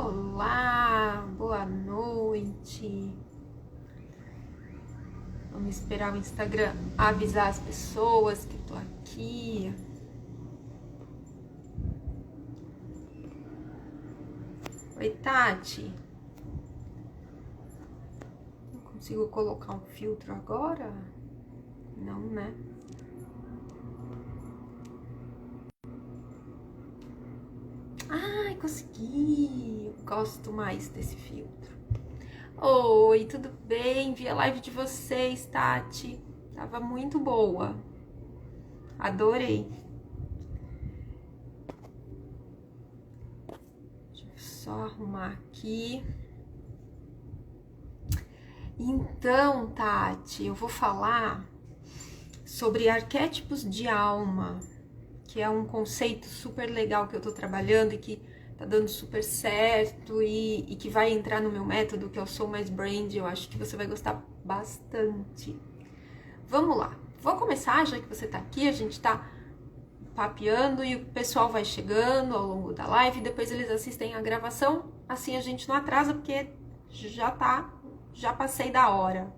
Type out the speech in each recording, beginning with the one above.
Olá, boa noite. Vamos esperar o Instagram avisar as pessoas que eu tô aqui. Oi, Tati. Não consigo colocar um filtro agora? Não, né? Ai, consegui! Eu gosto mais desse filtro. Oi, tudo bem? Vi a live de vocês, Tati. Tava muito boa. Adorei. Deixa eu só arrumar aqui. Então, Tati, eu vou falar sobre arquétipos de alma, que é um conceito super legal que eu tô trabalhando e que tá dando super certo e que vai entrar no meu método, que é o Soul Mais Brand. Eu acho que você vai gostar bastante. Vamos lá. Vou começar, já que você tá aqui, a gente tá papeando e o pessoal vai chegando ao longo da live, depois eles assistem a gravação, assim a gente não atrasa, porque já passei da hora.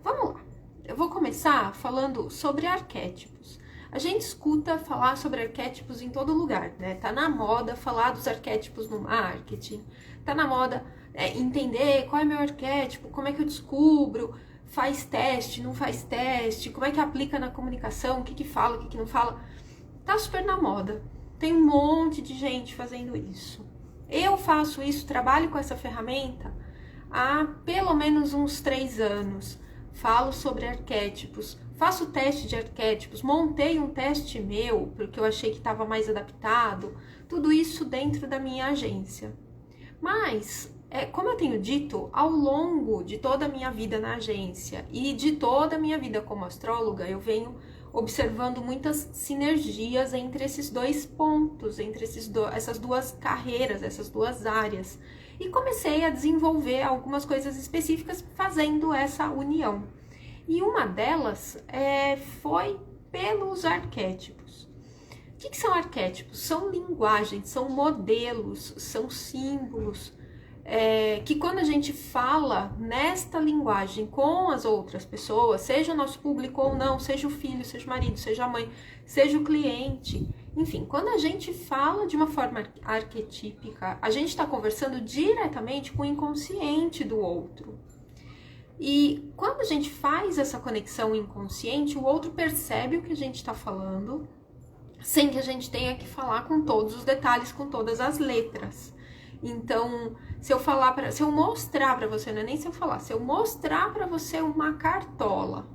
Vamos lá. Eu vou começar falando sobre arquétipos. A gente escuta falar sobre arquétipos em todo lugar, né? Tá na moda falar dos arquétipos no marketing, tá na moda entender qual é meu arquétipo, como é que eu descubro, faz teste, não faz teste, como é que aplica na comunicação, o que que fala, o que que não fala. Tá super na moda. Tem um monte de gente fazendo isso. Eu faço isso, trabalho com essa ferramenta há pelo menos uns 3 anos. Falo sobre arquétipos, faço teste de arquétipos, montei um teste meu, porque eu achei que estava mais adaptado, tudo isso dentro da minha agência. Mas, como eu tenho dito, ao longo de toda a minha vida na agência e de toda a minha vida como astróloga, eu venho observando muitas sinergias entre esses dois pontos, entre essas duas carreiras, essas duas áreas. E comecei a desenvolver algumas coisas específicas fazendo essa união. E uma delas foi pelos arquétipos. O que são arquétipos? São linguagens, são modelos, são símbolos, que quando a gente fala nesta linguagem com as outras pessoas, seja o nosso público ou não, seja o filho, seja o marido, seja a mãe, seja o cliente, enfim, quando a gente fala de uma forma arquetípica, a gente está conversando diretamente com o inconsciente do outro. E quando a gente faz essa conexão inconsciente, o outro percebe o que a gente está falando, sem que a gente tenha que falar com todos os detalhes, com todas as letras. Então, se eu mostrar para você, não é nem se eu falar, se eu mostrar para você uma cartola,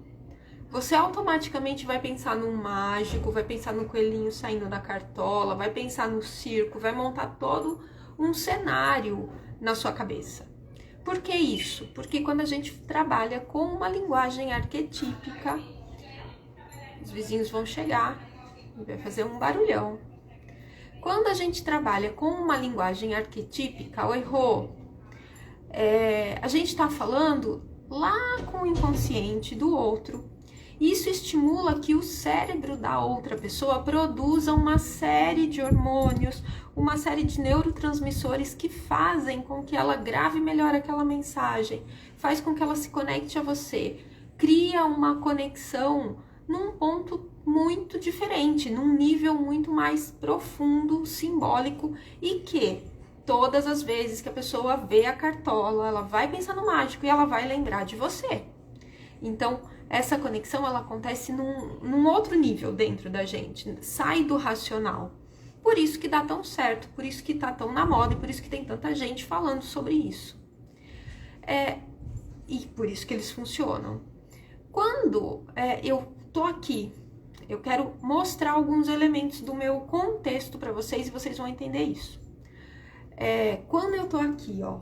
você automaticamente vai pensar num mágico, vai pensar no coelhinho saindo da cartola, vai pensar no circo, vai montar todo um cenário na sua cabeça. Por que isso? Porque quando a gente trabalha com uma linguagem arquetípica, os vizinhos vão chegar e vai fazer um barulhão. Quando a gente trabalha com uma linguagem arquetípica, oi Rô, a gente está falando lá com o inconsciente do outro. Isso estimula que o cérebro da outra pessoa produza uma série de hormônios, uma série de neurotransmissores que fazem com que ela grave melhor aquela mensagem, faz com que ela se conecte a você, cria uma conexão num ponto muito diferente, num nível muito mais profundo, simbólico, e que todas as vezes que a pessoa vê a cartola, ela vai pensar no mágico e ela vai lembrar de você. Então, essa conexão, ela acontece num outro nível dentro da gente, sai do racional. Por isso que dá tão certo, por isso que tá tão na moda e por isso que tem tanta gente falando sobre isso. E por isso que eles funcionam. Quando eu tô aqui, eu quero mostrar alguns elementos do meu contexto para vocês e vocês vão entender isso. Quando eu tô aqui, ó,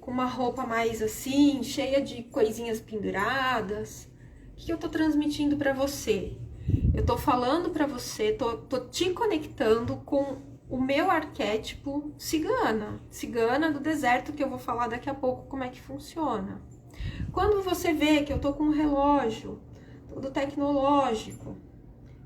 com uma roupa mais assim, cheia de coisinhas penduradas, o que eu tô transmitindo para você? Eu tô falando para você, tô te conectando com o meu arquétipo cigana do deserto, que eu vou falar daqui a pouco como é que funciona. Quando você vê que eu tô com um relógio todo tecnológico,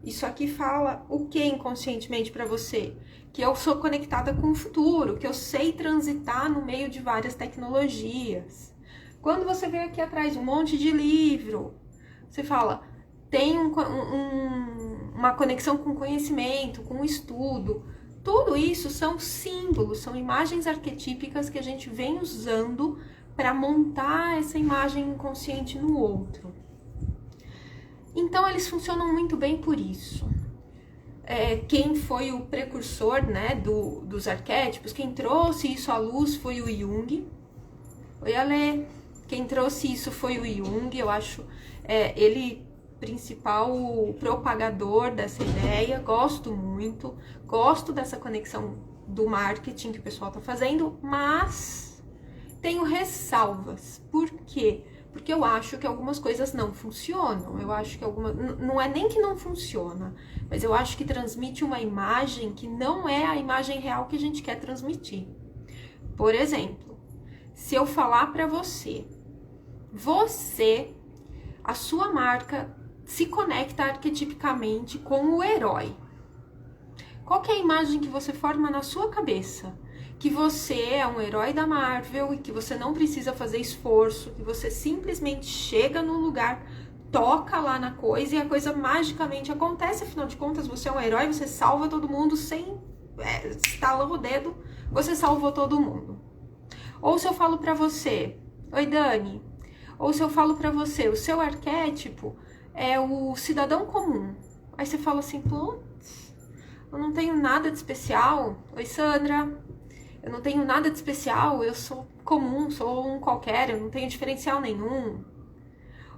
isso aqui fala o que inconscientemente para você? que eu sou conectada com o futuro, que eu sei transitar no meio de várias tecnologias. Quando você vem aqui atrás um monte de livro, você fala, tem uma conexão com conhecimento, com estudo. Tudo isso são símbolos, são imagens arquetípicas que a gente vem usando para montar essa imagem inconsciente no outro. Então, eles funcionam muito bem por isso. Quem foi o precursor, né, dos arquétipos, quem trouxe isso à luz foi o Jung. Oi, Ale. Quem trouxe isso foi o Jung, eu acho ele principal propagador dessa ideia. Gosto muito, gosto dessa conexão do marketing que o pessoal está fazendo, mas tenho ressalvas. Por quê? Porque eu acho que algumas coisas não funcionam. Eu acho que não é nem que não funciona, mas eu acho que transmite uma imagem que não é a imagem real que a gente quer transmitir. Por exemplo, se eu falar para você, a sua marca se conecta arquetipicamente com o herói. Qual que é a imagem que você forma na sua cabeça? Que você é um herói da Marvel e que você não precisa fazer esforço, que você simplesmente chega no lugar, toca lá na coisa e a coisa magicamente acontece. Afinal de contas, você é um herói, você salva todo mundo sem estalar o dedo, você salvou todo mundo. Ou se eu falo pra você, oi Dani, ou se eu falo pra você, o seu arquétipo é o cidadão comum. Aí você fala assim, putz, eu não tenho nada de especial. Oi Sandra, eu não tenho nada de especial, eu sou comum, sou um qualquer, eu não tenho diferencial nenhum.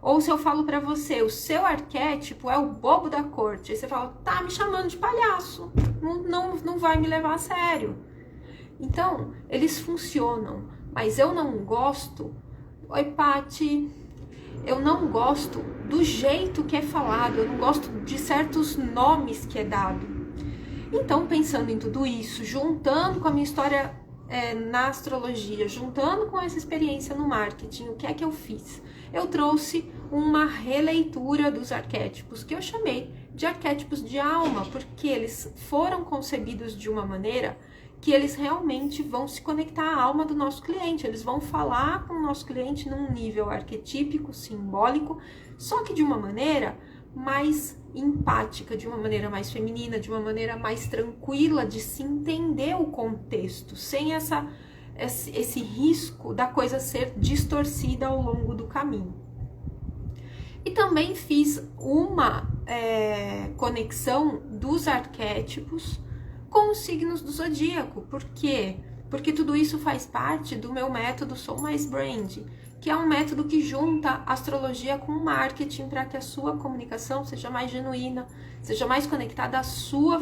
Ou se eu falo pra você, o seu arquétipo é o bobo da corte. Aí você fala, tá me chamando de palhaço, não vai me levar a sério. Então, eles funcionam, mas eu não gosto. Oi, Pati. Eu não gosto do jeito que é falado, eu não gosto de certos nomes que é dado. Então, pensando em tudo isso, juntando com a minha história na astrologia, juntando com essa experiência no marketing, o que é que eu fiz? Eu trouxe uma releitura dos arquétipos, que eu chamei de arquétipos de alma, porque eles foram concebidos de uma maneira que eles realmente vão se conectar à alma do nosso cliente, eles vão falar com o nosso cliente num nível arquetípico, simbólico, só que de uma maneira mais empática, de uma maneira mais feminina, de uma maneira mais tranquila de se entender o contexto, sem esse risco da coisa ser distorcida ao longo do caminho. E também fiz uma conexão dos arquétipos com os signos do zodíaco. Por quê? Porque tudo isso faz parte do meu método Soul Mais Brand, que é um método que junta astrologia com marketing para que a sua comunicação seja mais genuína, seja mais conectada à sua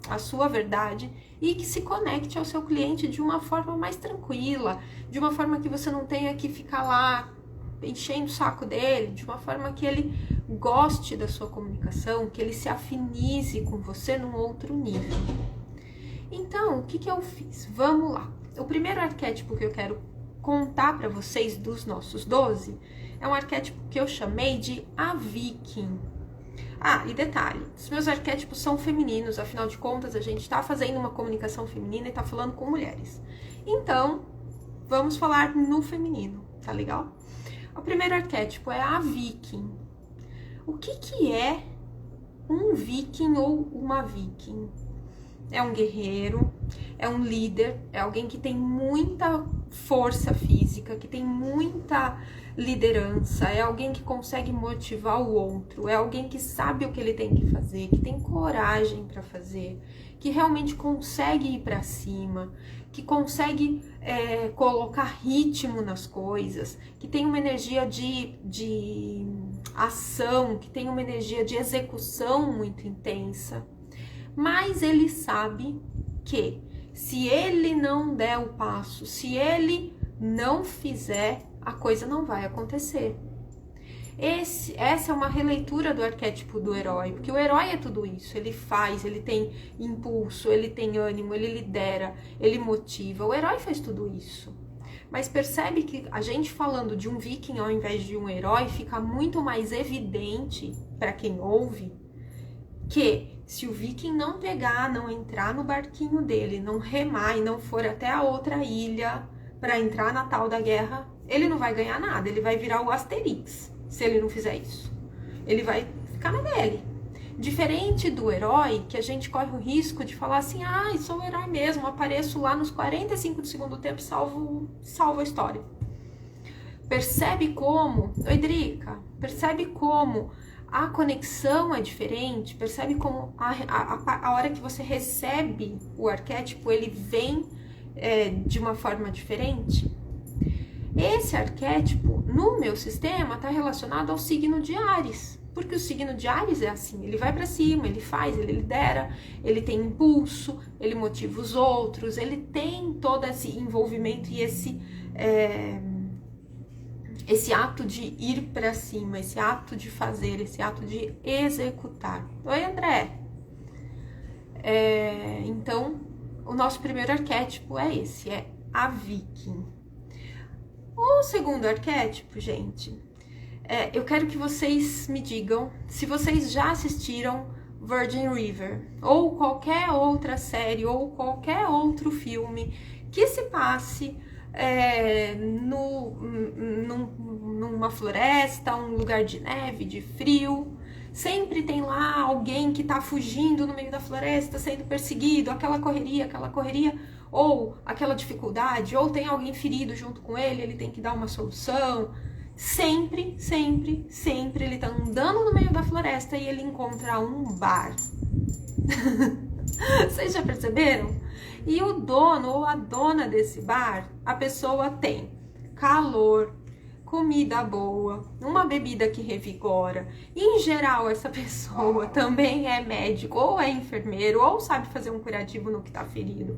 à sua verdade e que se conecte ao seu cliente de uma forma mais tranquila, de uma forma que você não tenha que ficar lá enchendo o saco dele, de uma forma que ele goste da sua comunicação, que ele se afinize com você num outro nível. Então, o que eu fiz? Vamos lá. O primeiro arquétipo que eu quero contar para vocês dos nossos 12 é um arquétipo que eu chamei de a Viking. Ah, e detalhe, os meus arquétipos são femininos, afinal de contas a gente está fazendo uma comunicação feminina e está falando com mulheres. Então, vamos falar no feminino, tá legal? O primeiro arquétipo é a Viking. O que é um Viking ou uma Viking? É um guerreiro, é um líder, é alguém que tem muita força física, que tem muita liderança, é alguém que consegue motivar o outro, é alguém que sabe o que ele tem que fazer, que tem coragem para fazer, que realmente consegue ir para cima, que consegue colocar ritmo nas coisas, que tem uma energia de ação, que tem uma energia de execução muito intensa. Mas ele sabe que se ele não der o passo, se ele não fizer, a coisa não vai acontecer. Essa é uma releitura do arquétipo do herói, porque o herói é tudo isso, ele faz, ele tem impulso, ele tem ânimo, ele lidera, ele motiva, o herói faz tudo isso. Mas percebe que a gente falando de um viking ao invés de um herói, fica muito mais evidente para quem ouve que Se o viking não pegar, não entrar no barquinho dele, não remar e não for até a outra ilha para entrar na tal da guerra, ele não vai ganhar nada, ele vai virar o Asterix, se ele não fizer isso. Ele vai ficar na dele. Diferente do herói, que a gente corre o risco de falar assim, sou o herói mesmo, apareço lá nos 45 do segundo tempo e salvo a história. Percebe como, Drica, percebe como a conexão é diferente, percebe como a hora que você recebe o arquétipo, ele vem de uma forma diferente? Esse arquétipo, no meu sistema, está relacionado ao signo de Áries, porque o signo de Áries é assim, ele vai para cima, ele faz, ele lidera, ele tem impulso, ele motiva os outros, ele tem todo esse envolvimento e esse ato de ir para cima, esse ato de fazer, esse ato de executar. Oi, André! Então, o nosso primeiro arquétipo é esse, é a Viking. O segundo arquétipo, gente, eu quero que vocês me digam se vocês já assistiram Virgin River, ou qualquer outra série, ou qualquer outro filme que se passe numa floresta, um lugar de neve, de frio. Sempre tem lá alguém que tá fugindo no meio da floresta, sendo perseguido, aquela correria, ou aquela dificuldade, ou tem alguém ferido junto com ele tem que dar uma solução. Sempre ele tá andando no meio da floresta e ele encontra um bar. Vocês já perceberam? E o dono ou a dona desse bar, a pessoa tem calor, comida boa, uma bebida que revigora. Em geral, essa pessoa também é médico, ou é enfermeiro, ou sabe fazer um curativo no que tá ferido.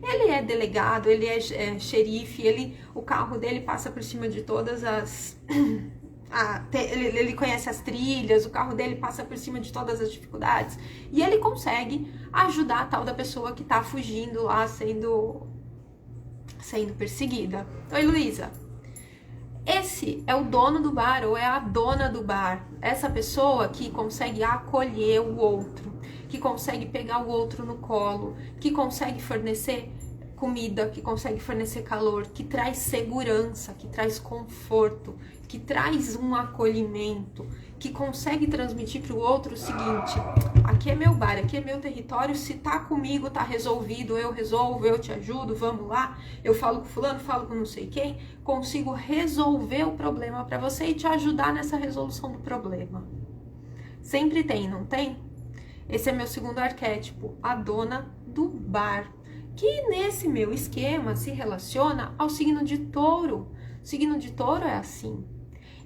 Ele é delegado, ele é xerife, o carro dele passa por cima de todas as... ele conhece as trilhas, o carro dele passa por cima de todas as dificuldades e ele consegue ajudar a tal da pessoa que tá fugindo lá, sendo perseguida. Oi, Luísa. Esse é o dono do bar ou é a dona do bar. Essa pessoa que consegue acolher o outro, que consegue pegar o outro no colo, que consegue fornecer comida, que consegue fornecer calor, que traz segurança, que traz conforto, que traz um acolhimento, que consegue transmitir para o outro o seguinte: aqui é meu bar, aqui é meu território, se tá comigo, tá resolvido, eu resolvo, eu te ajudo, vamos lá, eu falo com fulano, falo com não sei quem, consigo resolver o problema para você e te ajudar nessa resolução do problema. Sempre tem, não tem? Esse é meu segundo arquétipo, a dona do bar, que nesse meu esquema se relaciona ao signo de Touro. O signo de Touro é assim,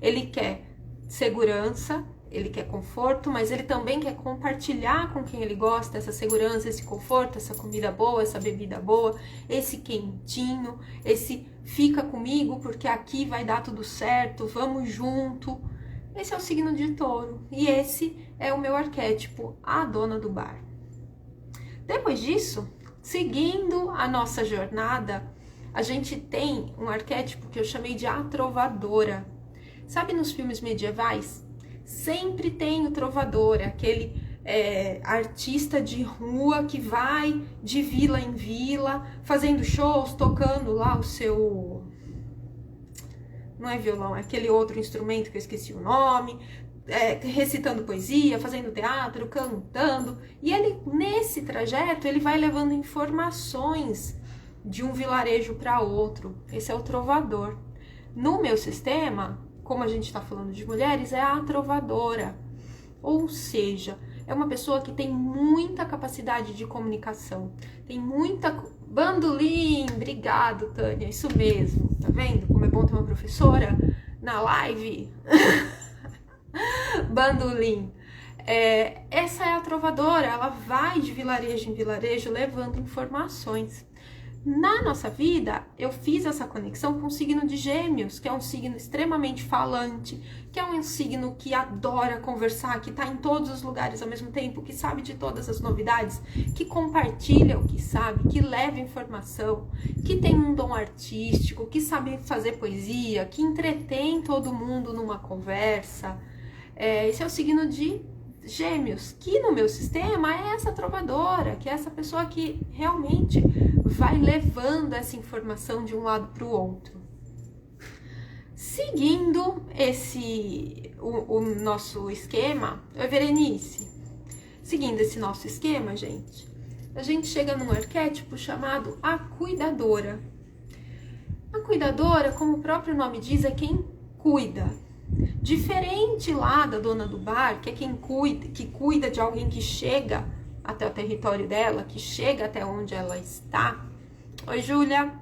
ele quer segurança, ele quer conforto, mas ele também quer compartilhar com quem ele gosta essa segurança, esse conforto, essa comida boa, essa bebida boa, esse quentinho, esse fica comigo porque aqui vai dar tudo certo, vamos junto. Esse é o signo de Touro e esse é o meu arquétipo, a dona do bar. Depois disso, seguindo a nossa jornada, a gente tem um arquétipo que eu chamei de a trovadora. Sabe, nos filmes medievais, sempre tem o trovador, aquele artista de rua que vai de vila em vila, fazendo shows, tocando lá o seu... Não é violão, é aquele outro instrumento que eu esqueci o nome, recitando poesia, fazendo teatro, cantando. E ele, nesse trajeto, ele vai levando informações de um vilarejo para outro. Esse é o trovador. No meu sistema, como a gente está falando de mulheres, é a trovadora. Ou seja, é uma pessoa que tem muita capacidade de comunicação. Tem muita... Bandolim! Obrigado, Tânia. Isso mesmo. Tá vendo como é bom ter uma professora na live? Bandolim. Essa é a trovadora. Ela vai de vilarejo em vilarejo levando informações. Na nossa vida, eu fiz essa conexão com o signo de Gêmeos, que é um signo extremamente falante, que é um signo que adora conversar, que está em todos os lugares ao mesmo tempo, que sabe de todas as novidades, que compartilha o que sabe, que leva informação, que tem um dom artístico, que sabe fazer poesia, que entretém todo mundo numa conversa. Esse é o signo de Gêmeos, que no meu sistema é essa trovadora, que é essa pessoa que realmente vai levando essa informação de um lado para o outro. Seguindo o nosso esquema, Berenice, seguindo esse nosso esquema, gente, a gente chega num arquétipo chamado a cuidadora. A cuidadora, como o próprio nome diz, é quem cuida. Diferente lá da dona do bar, que é quem cuida, que cuida de alguém que chega até o território dela, que chega até onde ela está. Oi, Júlia.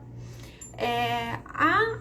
A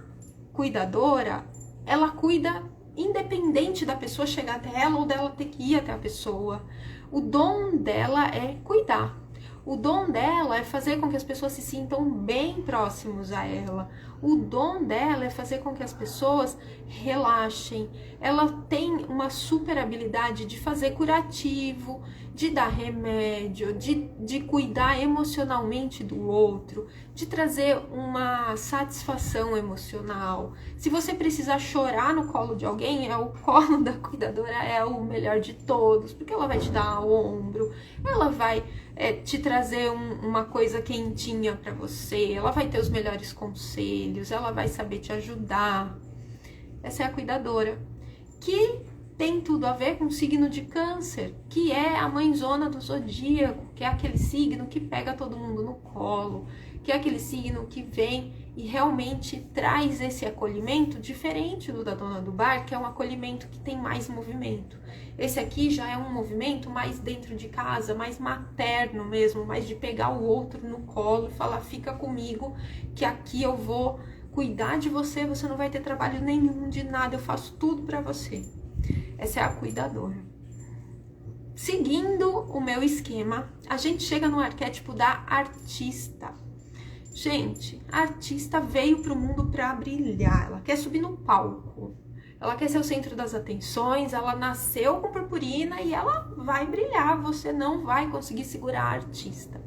cuidadora, ela cuida independente da pessoa chegar até ela ou dela ter que ir até a pessoa. O dom dela é cuidar. O dom dela é fazer com que as pessoas se sintam bem próximos a ela. O dom dela é fazer com que as pessoas relaxem. Ela tem uma super habilidade de fazer curativo, de dar remédio, de cuidar emocionalmente do outro, de trazer uma satisfação emocional. Se você precisar chorar no colo de alguém, o colo da cuidadora é o melhor de todos, porque ela vai te dar ombro, ela vai te trazer uma coisa quentinha para você, ela vai ter os melhores conselhos, ela vai saber te ajudar. Essa é a cuidadora, que tem tudo a ver com o signo de Câncer, que é a mãezona do zodíaco, que é aquele signo que pega todo mundo no colo, que é aquele signo que vem e realmente traz esse acolhimento diferente do da dona do bar, que é um acolhimento que tem mais movimento. Esse aqui já é um movimento mais dentro de casa, mais materno mesmo, mais de pegar o outro no colo e falar, fica comigo, que aqui eu vou cuidar de você, você não vai ter trabalho nenhum de nada, eu faço tudo pra você. Essa é a cuidadora. Seguindo o meu esquema, a gente chega no arquétipo da artista. Gente, a artista veio para o mundo para brilhar, ela quer subir no palco, ela quer ser o centro das atenções, ela nasceu com purpurina e ela vai brilhar, você não vai conseguir segurar a artista.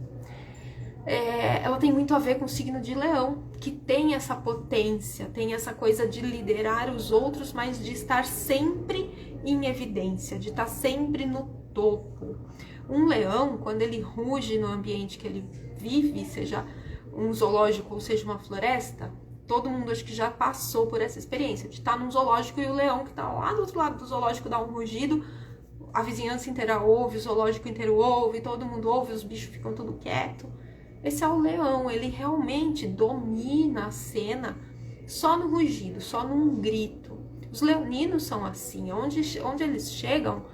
Ela tem muito a ver com o signo de Leão, que tem essa potência, tem essa coisa de liderar os outros, mas de estar sempre em evidência, de estar sempre no topo. Um leão, quando ele ruge no ambiente que ele vive, seja um zoológico ou seja uma floresta, todo mundo acho que já passou por essa experiência, de estar num zoológico e o leão que está lá do outro lado do zoológico dá um rugido, a vizinhança inteira ouve, o zoológico inteiro ouve, todo mundo ouve, os bichos ficam tudo quieto. Esse é o leão, ele realmente domina a cena só no rugido, só num grito. Os leoninos são assim, onde eles chegam,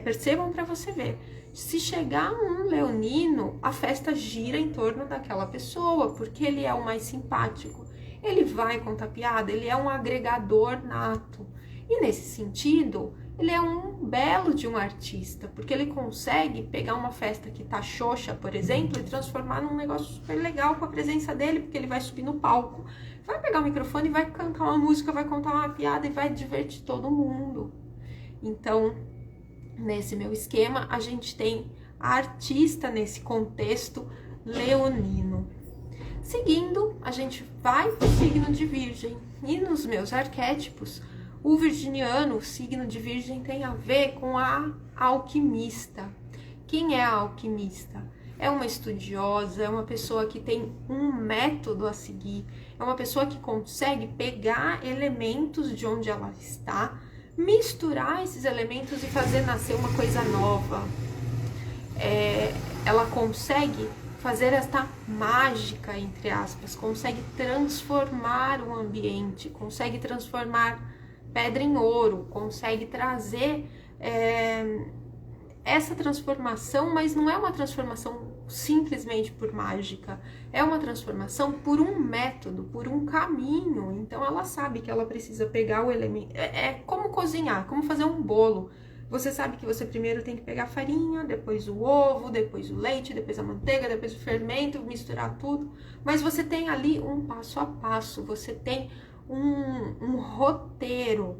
percebam para você ver. Se chegar um leonino, a festa gira em torno daquela pessoa, porque ele é o mais simpático. Ele vai contar piada, ele é um agregador nato. E nesse sentido, ele é um belo de um artista, porque ele consegue pegar uma festa que tá xoxa, por exemplo, e transformar num negócio super legal com a presença dele, porque ele vai subir no palco, vai pegar o microfone e vai cantar uma música, vai contar uma piada e vai divertir todo mundo. Então, nesse meu esquema, a gente tem a artista nesse contexto leonino. Seguindo, a gente vai para o signo de Virgem. E nos meus arquétipos, o virginiano, o signo de Virgem, tem a ver com a alquimista. Quem é a alquimista? É uma estudiosa, é uma pessoa que tem um método a seguir, é uma pessoa que consegue pegar elementos de onde ela está, misturar esses elementos e fazer nascer uma coisa nova. Ela consegue fazer esta mágica, entre aspas, consegue transformar o ambiente, consegue transformar pedra em ouro, consegue trazer essa transformação, mas não é uma transformação simplesmente por mágica, é uma transformação por um método, por um caminho. Então ela sabe que ela precisa pegar o elemento, é como cozinhar, como fazer um bolo. Você sabe que você primeiro tem que pegar a farinha, depois o ovo, depois o leite, depois a manteiga, depois o fermento, misturar tudo, mas você tem ali um passo a passo, você tem um roteiro.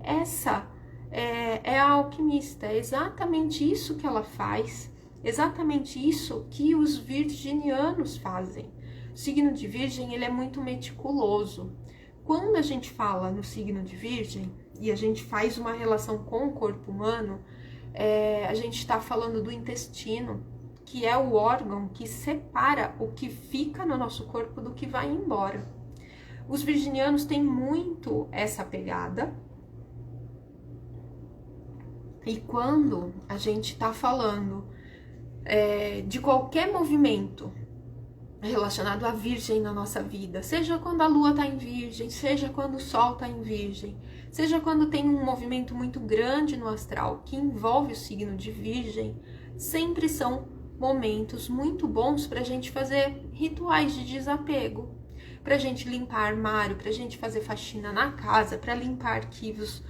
Essa é a alquimista, é exatamente isso que ela faz, exatamente isso que os virginianos fazem. O signo de Virgem, ele é muito meticuloso. Quando a gente fala no signo de Virgem e a gente faz uma relação com o corpo humano, a gente está falando do intestino, que é o órgão que separa o que fica no nosso corpo do que vai embora. Os virginianos têm muito essa pegada. E quando a gente está falando de qualquer movimento relacionado à Virgem na nossa vida, seja quando a Lua está em Virgem, seja quando o Sol está em Virgem, seja quando tem um movimento muito grande no astral que envolve o signo de Virgem, sempre são momentos muito bons para a gente fazer rituais de desapego, para a gente limpar armário, para a gente fazer faxina na casa, para limpar arquivos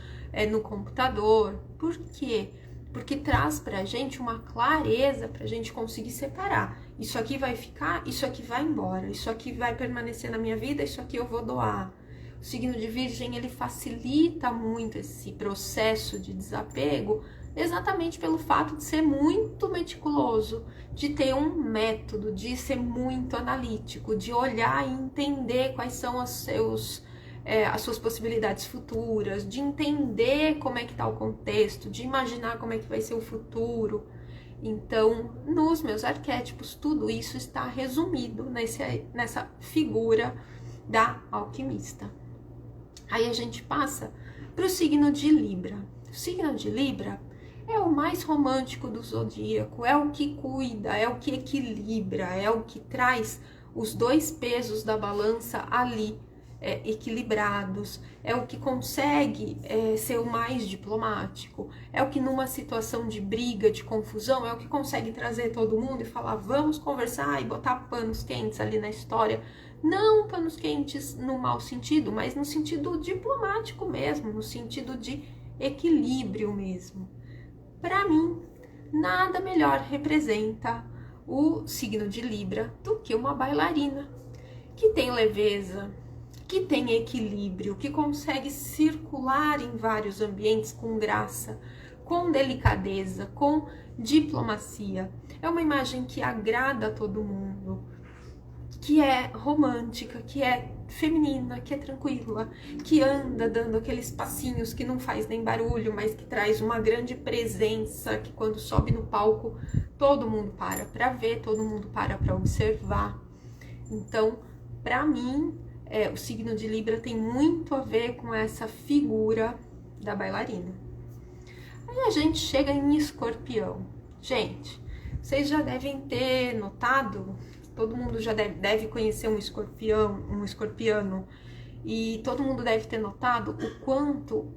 no computador. Por quê? Porque traz pra gente uma clareza pra gente conseguir separar. Isso aqui vai ficar, isso aqui vai embora, isso aqui vai permanecer na minha vida, isso aqui eu vou doar. O signo de Virgem, ele facilita muito esse processo de desapego, exatamente pelo fato de ser muito meticuloso, de ter um método, de ser muito analítico, de olhar e entender quais são as suas possibilidades futuras, de entender como é que está o contexto, de imaginar como é que vai ser o futuro. Então, nos meus arquétipos, tudo isso está resumido nessa figura da alquimista. Aí a gente passa para o signo de Libra. O signo de Libra é o mais romântico do zodíaco, é o que cuida, é o que equilibra, é o que traz os dois pesos da balança ali equilibrados, é o que consegue ser o mais diplomático, é o que numa situação de briga, de confusão, é o que consegue trazer todo mundo e falar, vamos conversar e botar panos quentes ali na história. Não panos quentes no mau sentido, mas no sentido diplomático mesmo, no sentido de equilíbrio mesmo. Para mim, nada melhor representa o signo de Libra do que uma bailarina, que tem leveza, que tem equilíbrio, que consegue circular em vários ambientes com graça, com delicadeza, com diplomacia. É uma imagem que agrada a todo mundo, que é romântica, que é feminina, que é tranquila, que anda dando aqueles passinhos que não faz nem barulho, mas que traz uma grande presença, que quando sobe no palco todo mundo para ver, todo mundo para observar. Então, para mim, o signo de Libra tem muito a ver com essa figura da bailarina. Aí a gente chega em Escorpião. Gente, vocês já devem ter notado, todo mundo já deve conhecer um escorpiano, e todo mundo deve ter notado o quanto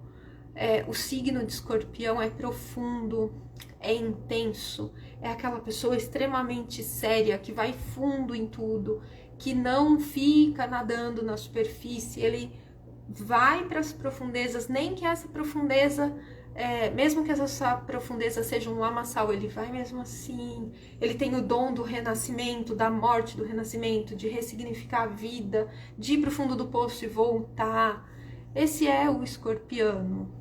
o signo de Escorpião é profundo, é intenso, é aquela pessoa extremamente séria, que vai fundo em tudo, que não fica nadando na superfície, ele vai para as profundezas, nem que essa profundeza, mesmo que essa profundeza seja um lamaçal, ele vai mesmo assim. Ele tem o dom do renascimento, da morte, do renascimento, de ressignificar a vida, de ir para o fundo do poço e voltar. Esse é o escorpiano.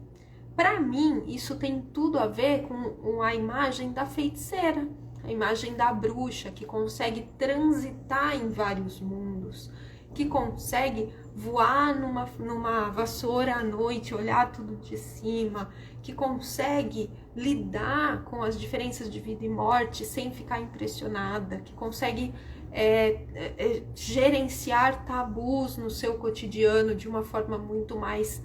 Para mim, isso tem tudo a ver com a imagem da feiticeira, a imagem da bruxa, que consegue transitar em vários mundos, que consegue voar numa vassoura à noite, olhar tudo de cima, que consegue lidar com as diferenças de vida e morte sem ficar impressionada, que consegue gerenciar tabus no seu cotidiano de uma forma muito mais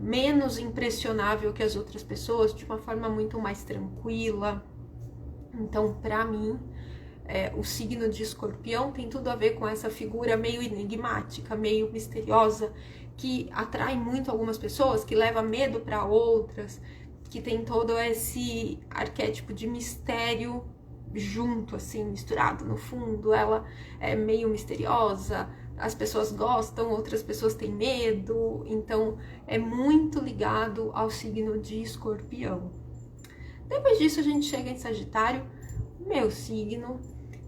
menos impressionável que as outras pessoas, de uma forma muito mais tranquila. Então, para mim, o signo de Escorpião tem tudo a ver com essa figura meio enigmática, meio misteriosa, que atrai muito algumas pessoas, que leva medo para outras, que tem todo esse arquétipo de mistério junto, assim, misturado no fundo. Ela é meio misteriosa, as pessoas gostam, outras pessoas têm medo, então é muito ligado ao signo de Escorpião. Depois disso a gente chega em Sagitário, meu signo,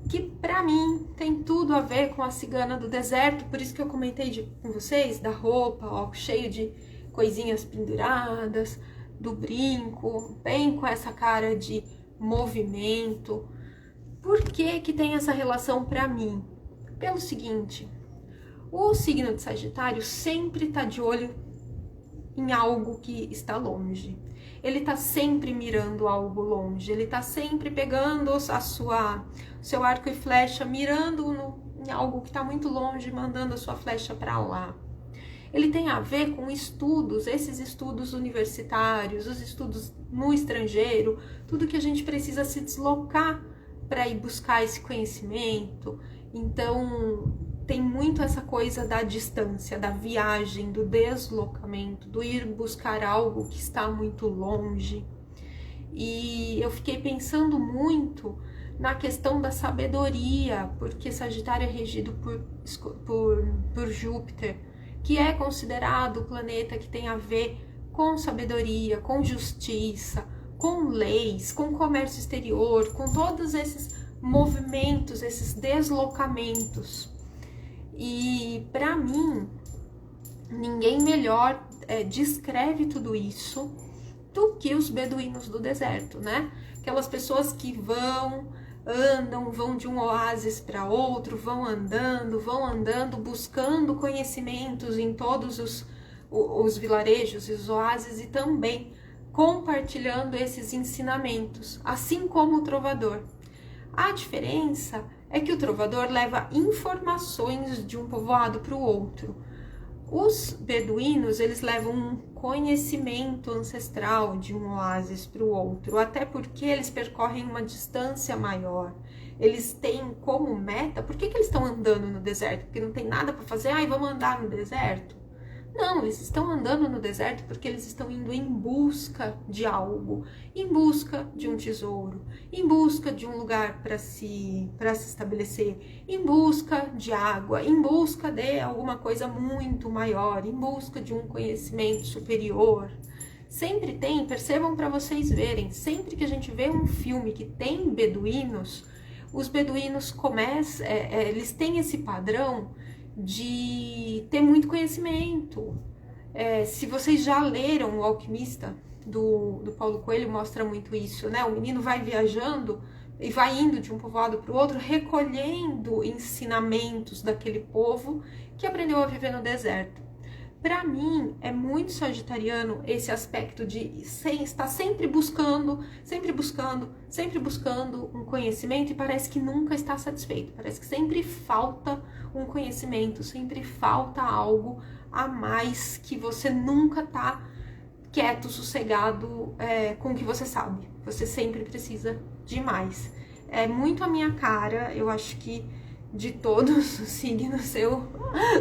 que pra mim tem tudo a ver com a cigana do deserto, por isso que eu comentei com vocês da roupa, ó, cheio de coisinhas penduradas, do brinco, bem com essa cara de movimento. Por que que tem essa relação pra mim? Pelo seguinte, o signo de Sagitário sempre tá de olho em algo que está longe. ele tá sempre mirando algo longe, ele tá sempre pegando seu arco e flecha, mirando em algo que tá muito longe, mandando a sua flecha para lá. Ele tem a ver com estudos, esses estudos universitários, os estudos no estrangeiro, tudo que a gente precisa se deslocar para ir buscar esse conhecimento. Então, tem muito essa coisa da distância, da viagem, do deslocamento, do ir buscar algo que está muito longe. E eu fiquei pensando muito na questão da sabedoria, porque Sagitário é regido por Júpiter, que é considerado o planeta que tem a ver com sabedoria, com justiça, com leis, com comércio exterior, com todos esses movimentos, esses deslocamentos. E para mim, ninguém melhor descreve tudo isso do que os beduínos do deserto, né? Aquelas pessoas que vão de um oásis para outro, vão andando, buscando conhecimentos em todos os vilarejos e os oásis e também compartilhando esses ensinamentos, assim como o trovador. A diferença é que o trovador leva informações de um povoado para o outro. Os beduínos, eles levam um conhecimento ancestral de um oásis para o outro, até porque eles percorrem uma distância maior. Eles têm como meta, por que eles estão andando no deserto? Porque não tem nada para fazer, vamos andar no deserto? Não, eles estão andando no deserto porque eles estão indo em busca de algo, em busca de um tesouro, em busca de um lugar para se estabelecer, em busca de água, em busca de alguma coisa muito maior, em busca de um conhecimento superior. Sempre tem, percebam para vocês verem, sempre que a gente vê um filme que tem beduínos, os beduínos eles têm esse padrão de ter muito conhecimento. Se vocês já leram O Alquimista, do Paulo Coelho, mostra muito isso, né? O menino vai viajando e vai indo de um povoado para o outro, recolhendo ensinamentos daquele povo que aprendeu a viver no deserto. Para mim, é muito sagitariano esse aspecto de estar sempre buscando um conhecimento e parece que nunca está satisfeito. Parece que sempre falta um conhecimento, sempre falta algo a mais, que você nunca está quieto, sossegado com o que você sabe. Você sempre precisa de mais. É muito a minha cara, eu acho que de todos os signos eu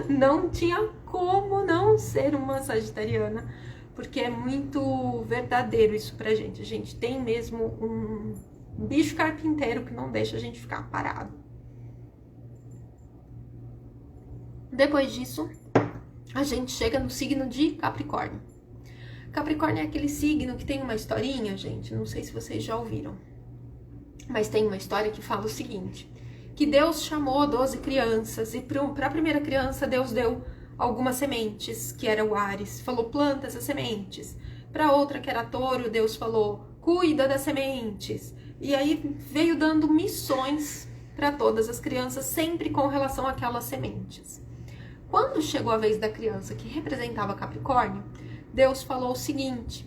não tinha como não ser uma sagitariana, porque é muito verdadeiro isso pra gente. A gente tem mesmo um bicho carpinteiro que não deixa a gente ficar parado. Depois disso, a gente chega no signo de Capricórnio. Capricórnio é aquele signo que tem uma historinha, gente, não sei se vocês já ouviram, mas tem uma história que fala o seguinte: que Deus chamou 12 crianças e para a primeira criança Deus deu algumas sementes, que era o Áries, falou planta essas sementes. Para outra, que era Touro, Deus falou cuida das sementes. E aí veio dando missões para todas as crianças, sempre com relação àquelas sementes. Quando chegou a vez da criança que representava Capricórnio, Deus falou o seguinte: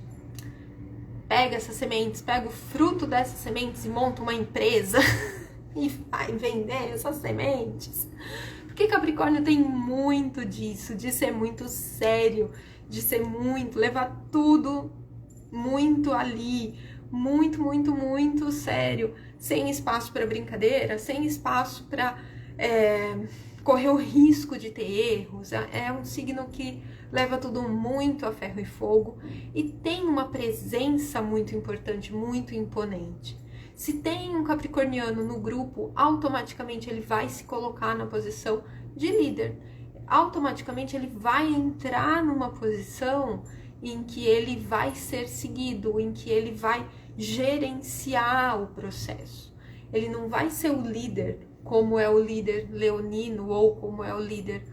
pega essas sementes, pega o fruto dessas sementes e monta uma empresa e vai vender essas sementes. Porque Capricórnio tem muito disso, de ser muito sério, de ser muito, levar tudo muito ali, muito sério, sem espaço para brincadeira, sem espaço para correr o risco de ter erros. É um signo que leva tudo muito a ferro e fogo e tem uma presença muito importante, muito imponente. Se tem um capricorniano no grupo, automaticamente ele vai se colocar na posição de líder. Automaticamente ele vai entrar numa posição em que ele vai ser seguido, em que ele vai gerenciar o processo. Ele não vai ser o líder, como é o líder leonino ou como é o líder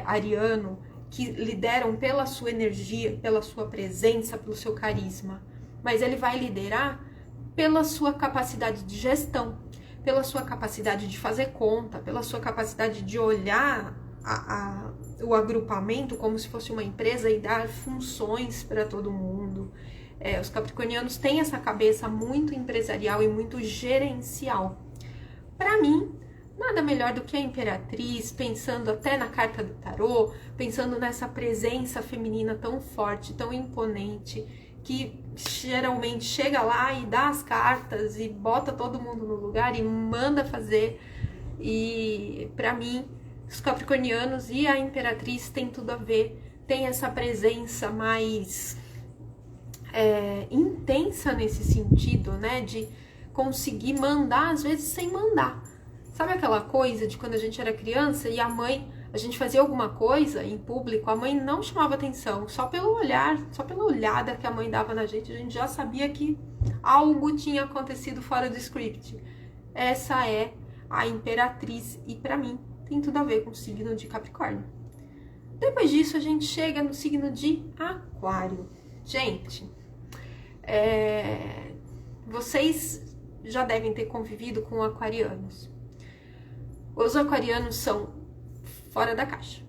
ariano, que lideram pela sua energia, pela sua presença, pelo seu carisma. Mas ele vai liderar pela sua capacidade de gestão, pela sua capacidade de fazer conta, pela sua capacidade de olhar o agrupamento como se fosse uma empresa e dar funções para todo mundo. Os capricornianos têm essa cabeça muito empresarial e muito gerencial. Para mim, nada melhor do que a Imperatriz, pensando até na carta do tarô, pensando nessa presença feminina tão forte, tão imponente, que geralmente chega lá e dá as cartas e bota todo mundo no lugar e manda fazer. E para mim, os capricornianos e a Imperatriz têm tudo a ver, tem essa presença mais intensa nesse sentido, né, de conseguir mandar, às vezes sem mandar. Sabe aquela coisa de quando a gente era criança e a gente fazia alguma coisa em público, a mãe não chamava atenção, só pelo olhar, só pela olhada que a mãe dava na gente, a gente já sabia que algo tinha acontecido fora do script. Essa é a Imperatriz e para mim tem tudo a ver com o signo de Capricórnio. Depois disso a gente chega no signo de Aquário. Gente, vocês já devem ter convivido com aquarianos. Os aquarianos são fora da caixa,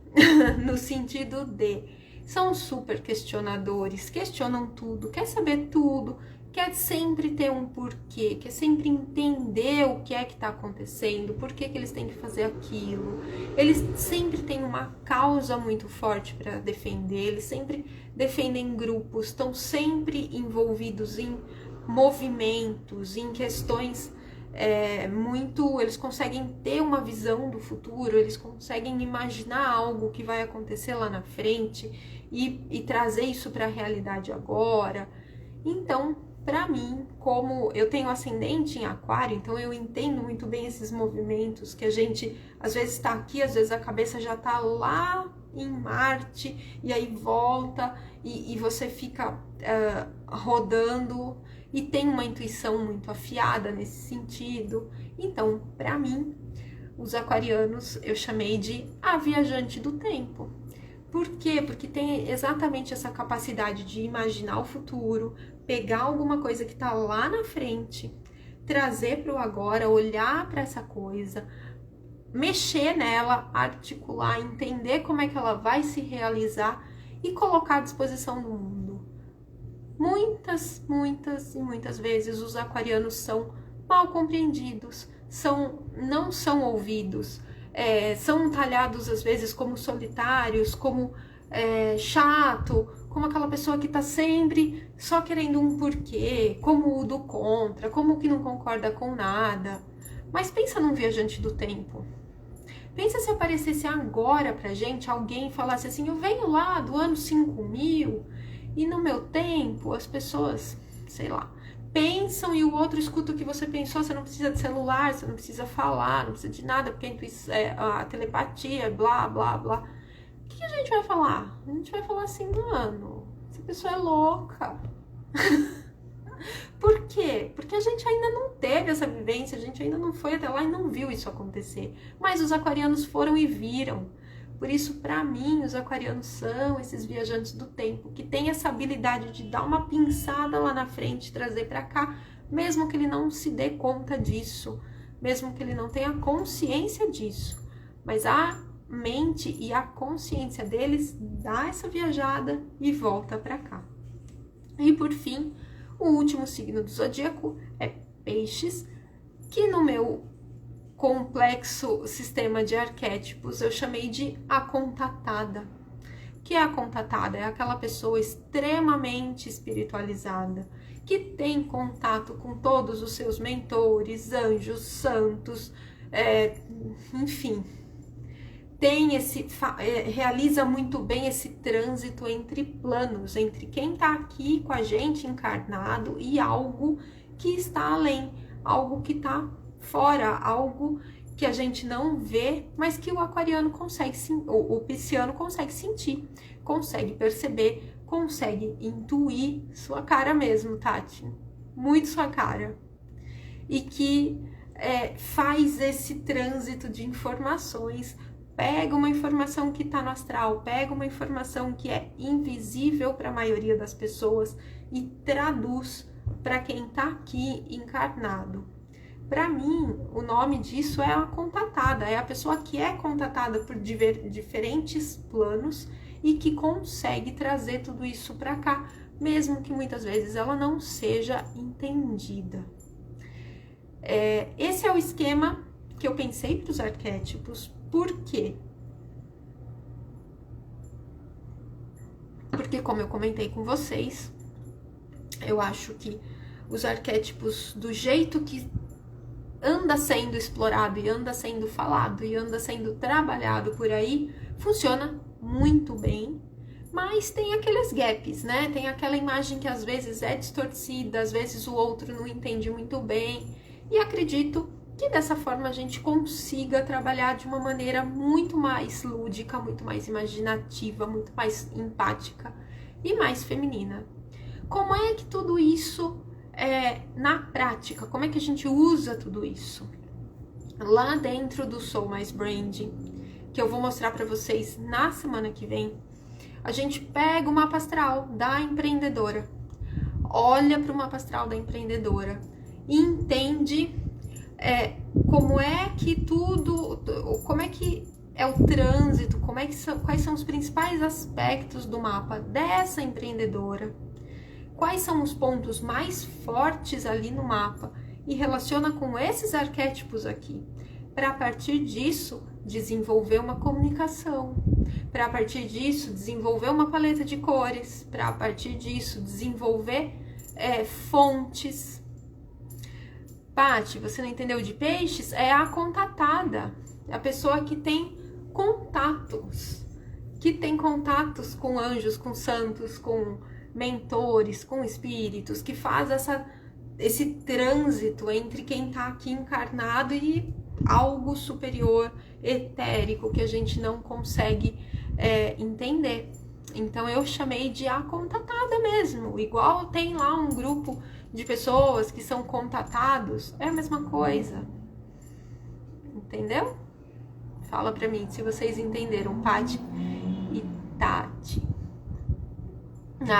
no sentido de são super questionadores, questionam tudo, quer saber tudo, quer sempre ter um porquê, quer sempre entender o que é que está acontecendo, por que eles têm que fazer aquilo. Eles sempre têm uma causa muito forte para defender, eles sempre defendem grupos, estão sempre envolvidos em movimentos, em questões eles conseguem ter uma visão do futuro, eles conseguem imaginar algo que vai acontecer lá na frente e trazer isso para a realidade agora. Então, para mim, como eu tenho ascendente em Aquário, então eu entendo muito bem esses movimentos que a gente às vezes está aqui, às vezes a cabeça já está lá em Marte e aí volta e você fica rodando e tem uma intuição muito afiada nesse sentido. Então, para mim, os aquarianos eu chamei de a viajante do tempo. Por quê? Porque tem exatamente essa capacidade de imaginar o futuro, pegar alguma coisa que está lá na frente, trazer para o agora, olhar para essa coisa, mexer nela, articular, entender como é que ela vai se realizar e colocar à disposição do mundo. Muitas e muitas vezes os aquarianos são mal compreendidos, não são ouvidos, são talhados às vezes como solitários, como chato, como aquela pessoa que está sempre só querendo um porquê, como o do contra, como o que não concorda com nada. Mas pensa num viajante do tempo. Pensa se aparecesse agora pra gente alguém e falasse assim, eu venho lá do ano 5000 e no meu tempo as pessoas, sei lá, pensam e o outro escuta o que você pensou, você não precisa de celular, você não precisa falar, não precisa de nada, porque a telepatia, blá, blá, blá. O que a gente vai falar? A gente vai falar assim, mano, essa pessoa é louca. Por quê? Porque a gente ainda não teve essa vivência, a gente ainda não foi até lá e não viu isso acontecer. Mas os aquarianos foram e viram. Por isso, para mim, os aquarianos são esses viajantes do tempo, que têm essa habilidade de dar uma pinçada lá na frente, trazer para cá, mesmo que ele não se dê conta disso, mesmo que ele não tenha consciência disso. Mas a mente e a consciência deles dá essa viajada e volta para cá. E por fim, o último signo do zodíaco é Peixes, que no meu complexo sistema de arquétipos eu chamei de a contatada. O que é a contatada? É aquela pessoa extremamente espiritualizada, que tem contato com todos os seus mentores, anjos, santos, enfim, realiza muito bem esse trânsito entre planos, entre quem está aqui com a gente encarnado e algo que está além, algo que está fora, algo que a gente não vê, mas que o aquariano consegue, o pisciano consegue sentir, consegue perceber, consegue intuir, sua cara mesmo, Tati, muito sua cara, e que faz esse trânsito de informações, pega uma informação que está no astral, pega uma informação que é invisível para a maioria das pessoas e traduz para quem está aqui encarnado. Para mim, o nome disso é a contatada, é a pessoa que é contatada por diferentes planos e que consegue trazer tudo isso para cá, mesmo que muitas vezes ela não seja entendida. Esse é o esquema que eu pensei para os arquétipos. Por quê? Porque, como eu comentei com vocês, eu acho que os arquétipos, do jeito que anda sendo explorado e anda sendo falado e anda sendo trabalhado por aí, funciona muito bem, mas tem aqueles gaps, né? Tem aquela imagem que às vezes é distorcida, às vezes o outro não entende muito bem, e acredito que dessa forma a gente consiga trabalhar de uma maneira muito mais lúdica, muito mais imaginativa, muito mais empática e mais feminina. Como é que tudo isso na prática, como é que a gente usa tudo isso? Lá dentro do Soul Mais Branding, que eu vou mostrar para vocês na semana que vem, a gente pega o mapa astral da empreendedora, olha para o mapa astral da empreendedora e entende como é que tudo, como é que é o trânsito, quais são os principais aspectos do mapa dessa empreendedora, quais são os pontos mais fortes ali no mapa e relaciona com esses arquétipos aqui, para a partir disso desenvolver uma comunicação, para a partir disso desenvolver uma paleta de cores, para a partir disso desenvolver fontes. Paty, você não entendeu de peixes? É a contatada, a pessoa que tem contatos com anjos, com santos, com mentores, com espíritos, que faz esse trânsito entre quem está aqui encarnado e algo superior, etérico, que a gente não consegue entender. Então eu chamei de a contatada mesmo, igual tem lá um grupo de pessoas que são contatados, é a mesma coisa, entendeu? Fala pra mim se vocês entenderam, Paty e Tati.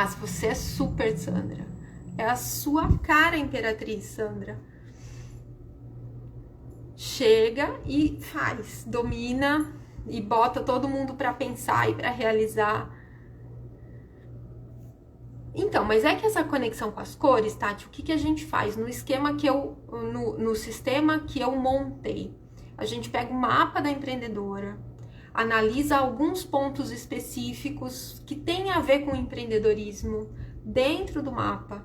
Se você é super, Sandra. É a sua cara, Imperatriz, Sandra. Chega e faz, domina e bota todo mundo pra pensar e pra realizar. Então, mas é que essa conexão com as cores, Tati, o que a gente faz? No esquema que no sistema que eu montei, a gente pega o mapa da empreendedora, analisa alguns pontos específicos que têm a ver com o empreendedorismo dentro do mapa,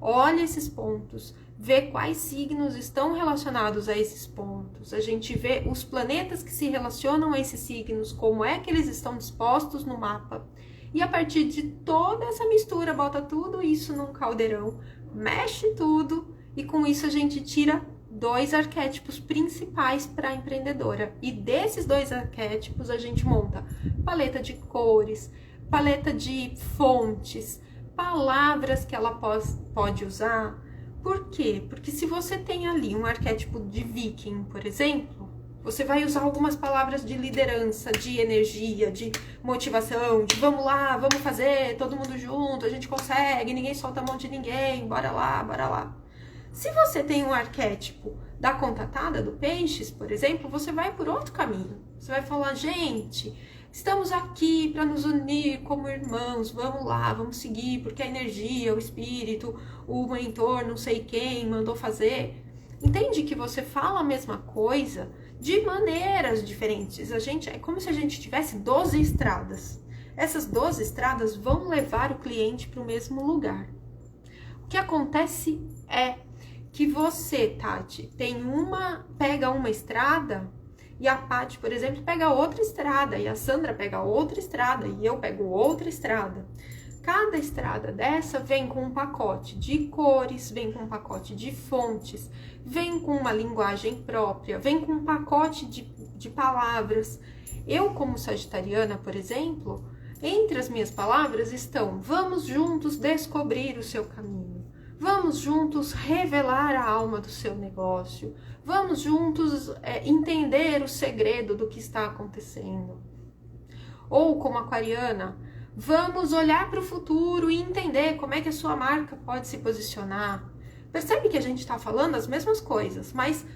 olha esses pontos, vê quais signos estão relacionados a esses pontos, a gente vê os planetas que se relacionam a esses signos, como é que eles estão dispostos no mapa, e a partir de toda essa mistura, bota tudo isso num caldeirão, mexe tudo, e com isso a gente tira 2 arquétipos principais para a empreendedora. E desses 2 arquétipos a gente monta paleta de cores, paleta de fontes, palavras que ela pode usar. Por quê? Porque se você tem ali um arquétipo de viking, por exemplo, você vai usar algumas palavras de liderança, de energia, de motivação, de vamos lá, vamos fazer, todo mundo junto, a gente consegue, ninguém solta a mão de ninguém, bora lá, bora lá. Se você tem um arquétipo da contatada, do peixes, por exemplo, você vai por outro caminho. Você vai falar, gente, estamos aqui para nos unir como irmãos, vamos lá, vamos seguir, porque a energia, o espírito, o mentor, não sei quem, mandou fazer. Entende que você fala a mesma coisa de maneiras diferentes. É como se a gente tivesse 12 estradas. Essas 12 estradas vão levar o cliente para o mesmo lugar. O que acontece é que você, Tati, pega uma estrada e a Paty, por exemplo, pega outra estrada e a Sandra pega outra estrada e eu pego outra estrada. Cada estrada dessa vem com um pacote de cores, vem com um pacote de fontes, vem com uma linguagem própria, vem com um pacote de palavras. Eu, como sagitariana, por exemplo, entre as minhas palavras estão: vamos juntos descobrir o seu caminho, vamos juntos revelar a alma do seu negócio, vamos juntos entender o segredo do que está acontecendo. Ou, como aquariana, vamos olhar para o futuro e entender como é que a sua marca pode se posicionar. Percebe que a gente está falando as mesmas coisas, mas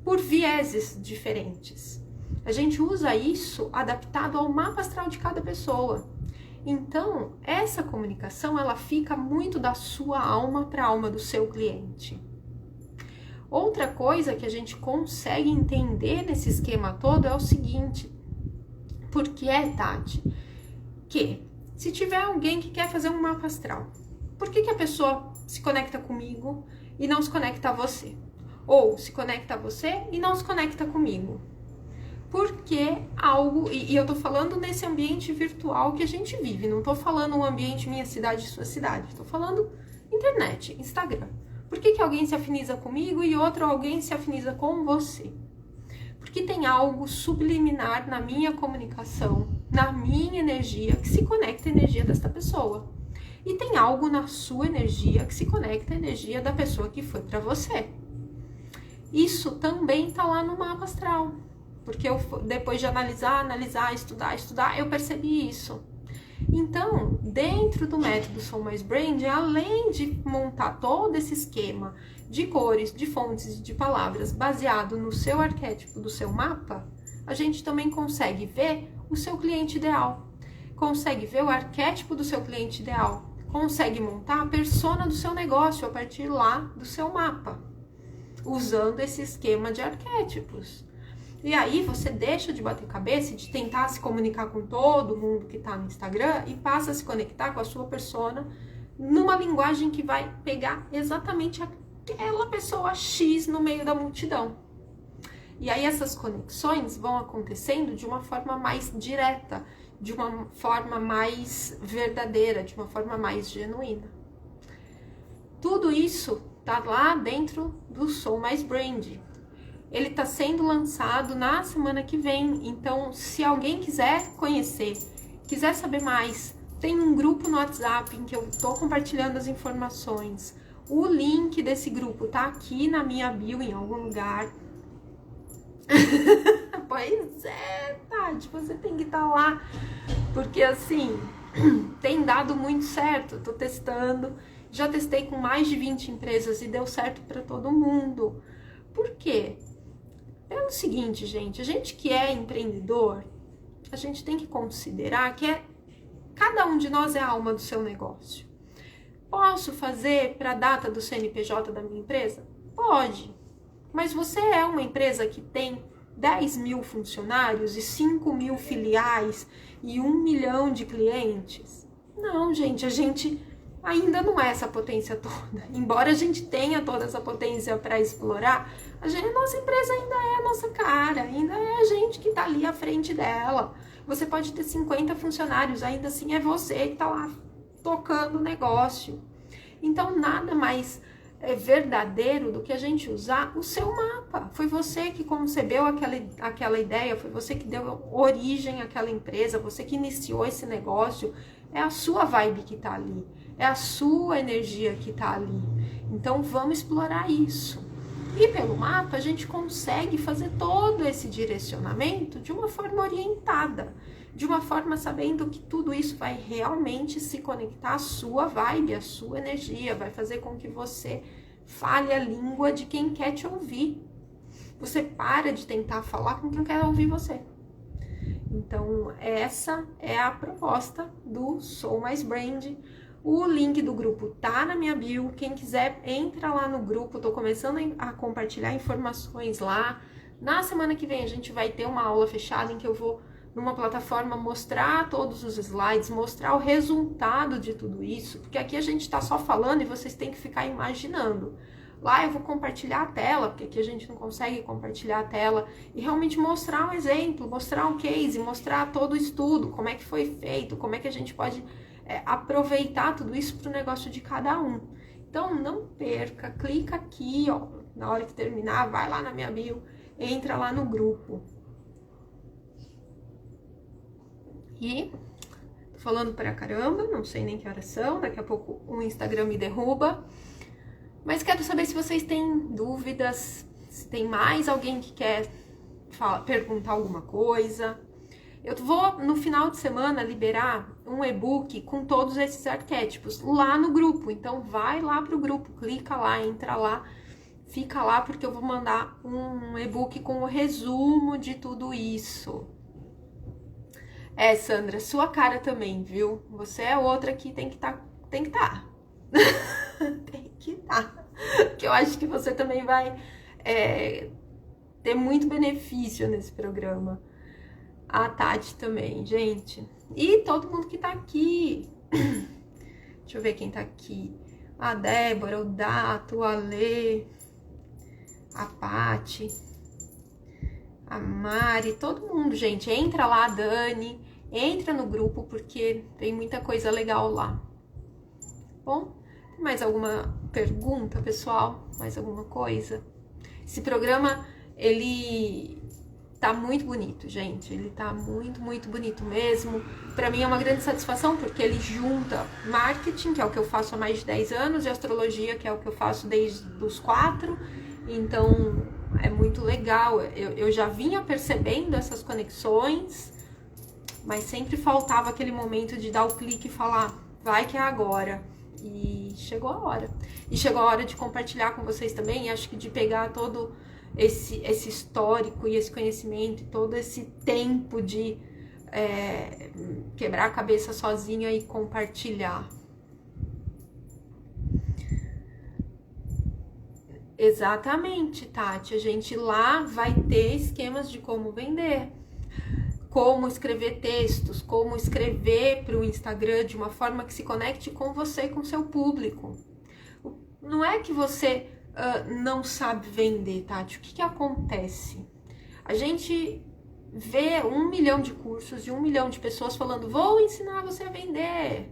por vieses diferentes. A gente usa isso adaptado ao mapa astral de cada pessoa. Então, essa comunicação, ela fica muito da sua alma para a alma do seu cliente. Outra coisa que a gente consegue entender nesse esquema todo é o seguinte, porque Tati, que se tiver alguém que quer fazer um mapa astral, por que a pessoa se conecta comigo e não se conecta a você? Ou se conecta a você e não se conecta comigo? Porque algo, e eu tô falando nesse ambiente virtual que a gente vive, não tô falando um ambiente minha cidade, sua cidade, tô falando internet, Instagram. Por que alguém se afiniza comigo e outro alguém se afiniza com você? Porque tem algo subliminar na minha comunicação, na minha energia, que se conecta à energia desta pessoa. E tem algo na sua energia que se conecta à energia da pessoa que foi para você. Isso também tá lá no mapa astral. Porque eu, depois de analisar, estudar, eu percebi isso. Então, dentro do método Soul Mais Brand, além de montar todo esse esquema de cores, de fontes e de palavras baseado no seu arquétipo do seu mapa, a gente também consegue ver o seu cliente ideal, consegue ver o arquétipo do seu cliente ideal, consegue montar a persona do seu negócio a partir lá do seu mapa, usando esse esquema de arquétipos. E aí você deixa de bater cabeça e de tentar se comunicar com todo mundo que tá no Instagram e passa a se conectar com a sua persona numa linguagem que vai pegar exatamente aquela pessoa X no meio da multidão. E aí essas conexões vão acontecendo de uma forma mais direta, de uma forma mais verdadeira, de uma forma mais genuína. Tudo isso tá lá dentro do Soul Mais Brand. Ele está sendo lançado na semana que vem, então se alguém quiser conhecer, quiser saber mais, tem um grupo no WhatsApp em que eu estou compartilhando as informações. O link desse grupo tá aqui na minha bio em algum lugar. Pois é, Tati, você tem que estar lá, porque assim, tem dado muito certo, eu tô testando, já testei com mais de 20 empresas e deu certo para todo mundo. Por quê? É o seguinte, gente, a gente que é empreendedor, a gente tem que considerar que cada um de nós é a alma do seu negócio. Posso fazer para a data do CNPJ da minha empresa? Pode, mas você é uma empresa que tem 10 mil funcionários e 5 mil filiais e 1 milhão de clientes? Não, gente, a gente ainda não é essa potência toda. Embora a gente tenha toda essa potência para explorar, a nossa empresa ainda é a nossa cara, ainda é a gente que está ali à frente dela. Você pode ter 50 funcionários, ainda assim é você que está lá tocando o negócio. Então, nada mais verdadeiro do que a gente usar o seu mapa. Foi você que concebeu aquela ideia, foi você que deu origem àquela empresa, você que iniciou esse negócio. É a sua vibe que está ali, é a sua energia que está ali. Então, vamos explorar isso. E pelo mapa a gente consegue fazer todo esse direcionamento de uma forma orientada, de uma forma sabendo que tudo isso vai realmente se conectar à sua vibe, à sua energia, vai fazer com que você fale a língua de quem quer te ouvir. Você para de tentar falar com quem quer ouvir você. Então, essa é a proposta do Soul Mais Brand. O link do grupo tá na minha bio. Quem quiser, entra lá no grupo. Tô começando a compartilhar informações lá. Na semana que vem a gente vai ter uma aula fechada em que eu vou numa plataforma mostrar todos os slides, mostrar o resultado de tudo isso, porque aqui a gente tá só falando e vocês têm que ficar imaginando. Lá eu vou compartilhar a tela, porque aqui a gente não consegue compartilhar a tela, e realmente mostrar um exemplo, mostrar um case, mostrar todo o estudo, como é que foi feito, como é que a gente pode aproveitar tudo isso para o negócio de cada um. Então não perca, clica aqui, ó, na hora que terminar, vai lá na minha bio, entra lá no grupo. E tô falando pra caramba, não sei nem que horas são, daqui a pouco o Instagram me derruba. Mas quero saber se vocês têm dúvidas, se tem mais alguém que quer perguntar alguma coisa. Eu vou, no final de semana, liberar um e-book com todos esses arquétipos lá no grupo. Então, vai lá pro grupo, clica lá, entra lá, fica lá, porque eu vou mandar um e-book com o resumo de tudo isso. Sandra, sua cara também, viu? Você é outra que tem que estar. Tem que estar. Tem que estar. Porque eu acho que você também vai ter muito benefício nesse programa. A Tati também, gente. E todo mundo que tá aqui. Deixa eu ver quem tá aqui. A Débora, o Dato, o Alê, a Pati, a Mari, todo mundo, gente. Entra lá, Dani. Entra no grupo, porque tem muita coisa legal lá. Bom, tem mais alguma pergunta, pessoal? Mais alguma coisa? Esse programa, ele tá muito bonito, gente. Ele tá muito, muito bonito mesmo. Pra mim é uma grande satisfação, porque ele junta marketing, que é o que eu faço há mais de 10 anos, e astrologia, que é o que eu faço desde os 4. Então, é muito legal. Eu já vinha percebendo essas conexões, mas sempre faltava aquele momento de dar o clique e falar, vai que é agora. E chegou a hora. E chegou a hora de compartilhar com vocês também, e acho que de pegar todo esse histórico e esse conhecimento, todo esse tempo de quebrar a cabeça sozinha e compartilhar. Exatamente, Tati. A gente lá vai ter esquemas de como vender, como escrever textos, como escrever para o Instagram de uma forma que se conecte com você e com seu público. Não é que você não sabe vender, Tati. O que acontece? A gente vê 1 milhão de cursos de 1 milhão de pessoas falando, vou ensinar você a vender,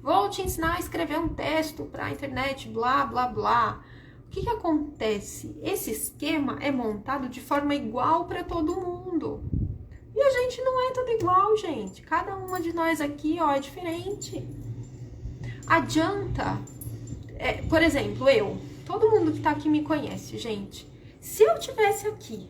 vou te ensinar a escrever um texto para a internet, blá, blá, blá. O que acontece? Esse esquema é montado de forma igual para todo mundo. E a gente não é tudo igual, gente. Cada uma de nós aqui, ó, é diferente. Adianta, por exemplo, todo mundo que tá aqui me conhece, gente. Se eu tivesse aqui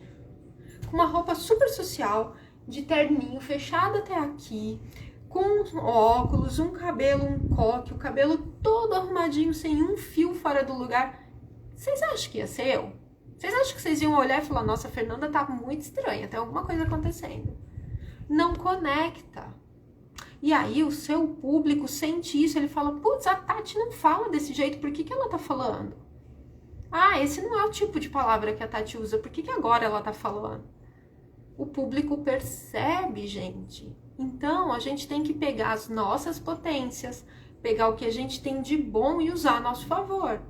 com uma roupa super social, de terninho fechado até aqui, com óculos, um cabelo, um coque, o cabelo todo arrumadinho, sem um fio fora do lugar, vocês acham que ia ser eu? Vocês acham que vocês iam olhar e falar, nossa, a Fernanda tá muito estranha, tem alguma coisa acontecendo? Não conecta. E aí o seu público sente isso, ele fala, putz, a Tati não fala desse jeito, por que ela tá falando? Ah, esse não é o tipo de palavra que a Tati usa, por que agora ela tá falando? O público percebe, gente. Então, a gente tem que pegar as nossas potências, pegar o que a gente tem de bom e usar a nosso favor.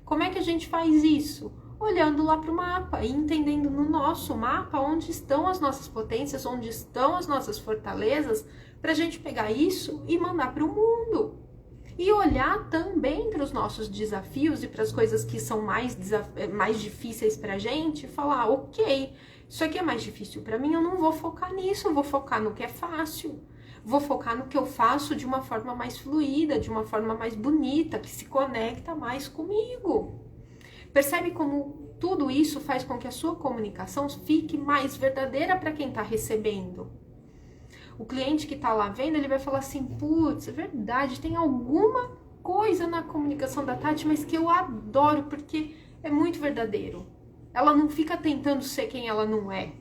Como é que a gente faz isso? Olhando lá para o mapa e entendendo no nosso mapa onde estão as nossas potências, onde estão as nossas fortalezas, para a gente pegar isso e mandar para o mundo. E olhar também para os nossos desafios e para as coisas que são mais difíceis para a gente e falar, ok, isso aqui é mais difícil para mim, eu não vou focar nisso, eu vou focar no que é fácil. Vou focar no que eu faço de uma forma mais fluida, de uma forma mais bonita, que se conecta mais comigo. Percebe como tudo isso faz com que a sua comunicação fique mais verdadeira para quem está recebendo? O cliente que está lá vendo, ele vai falar assim, putz, é verdade, tem alguma coisa na comunicação da Tati, mas que eu adoro, porque é muito verdadeiro. Ela não fica tentando ser quem ela não é.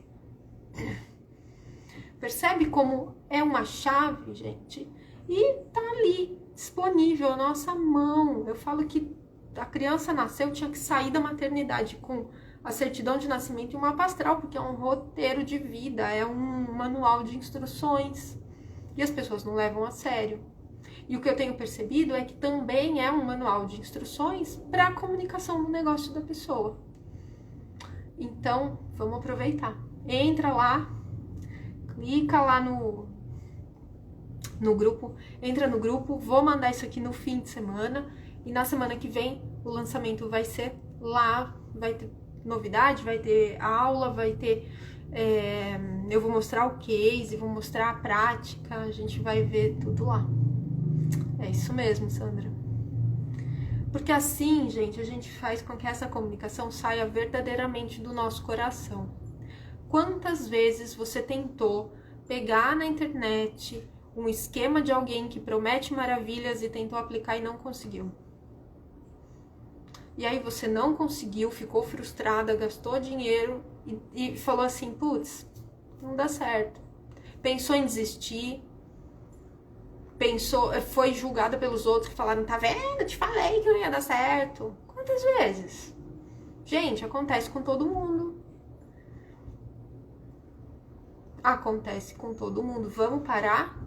Percebe como é uma chave, gente? E tá ali, disponível à nossa mão. Eu falo que a criança nasceu, tinha que sair da maternidade com a certidão de nascimento e um mapa astral, porque é um roteiro de vida, é um manual de instruções. E as pessoas não levam a sério. E o que eu tenho percebido é que também é um manual de instruções para a comunicação do negócio da pessoa. Então, vamos aproveitar. Entra lá, clica lá no grupo, entra no grupo, vou mandar isso aqui no fim de semana. E na semana que vem, o lançamento vai ser lá, vai ter novidade, vai ter aula, vai ter... eu vou mostrar o case, vou mostrar a prática, a gente vai ver tudo lá. É isso mesmo, Sandra. Porque assim, gente, a gente faz com que essa comunicação saia verdadeiramente do nosso coração. Quantas vezes você tentou pegar na internet um esquema de alguém que promete maravilhas e tentou aplicar e não conseguiu? E aí você não conseguiu, ficou frustrada, gastou dinheiro e falou assim, putz, não dá certo. pensou em desistir, foi julgada pelos outros que falaram, tá vendo, te falei que não ia dar certo. Quantas vezes? Gente, acontece com todo mundo. Acontece com todo mundo. Vamos parar?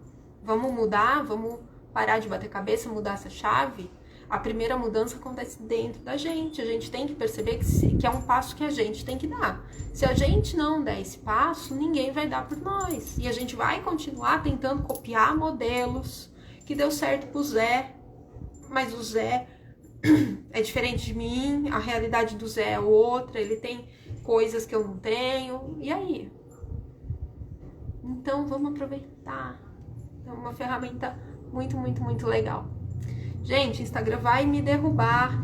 Vamos mudar? Vamos parar de bater cabeça, mudar essa chave? A primeira mudança acontece dentro da gente. A gente tem que perceber que é um passo que a gente tem que dar. Se a gente não der esse passo, ninguém vai dar por nós. E a gente vai continuar tentando copiar modelos que deu certo pro Zé. Mas o Zé é diferente de mim. A realidade do Zé é outra. Ele tem coisas que eu não tenho. E aí? Então vamos aproveitar. É uma ferramenta muito, muito, muito legal. Gente, o Instagram vai me derrubar.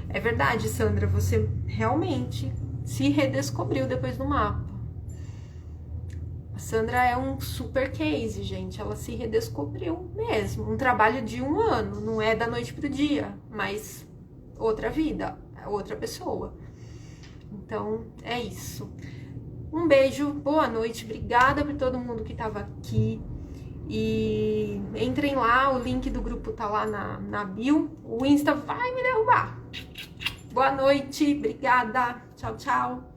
É verdade, Sandra, você realmente se redescobriu depois do mapa. A Sandra é um super case, gente. Ela se redescobriu mesmo. Um trabalho de 1 ano, não é da noite pro dia, mas outra vida, outra pessoa. Então, é isso. Um beijo, boa noite, obrigada por todo mundo que estava aqui. E entrem lá, o link do grupo tá lá na bio. O Insta vai me derrubar. Boa noite, obrigada. Tchau, tchau.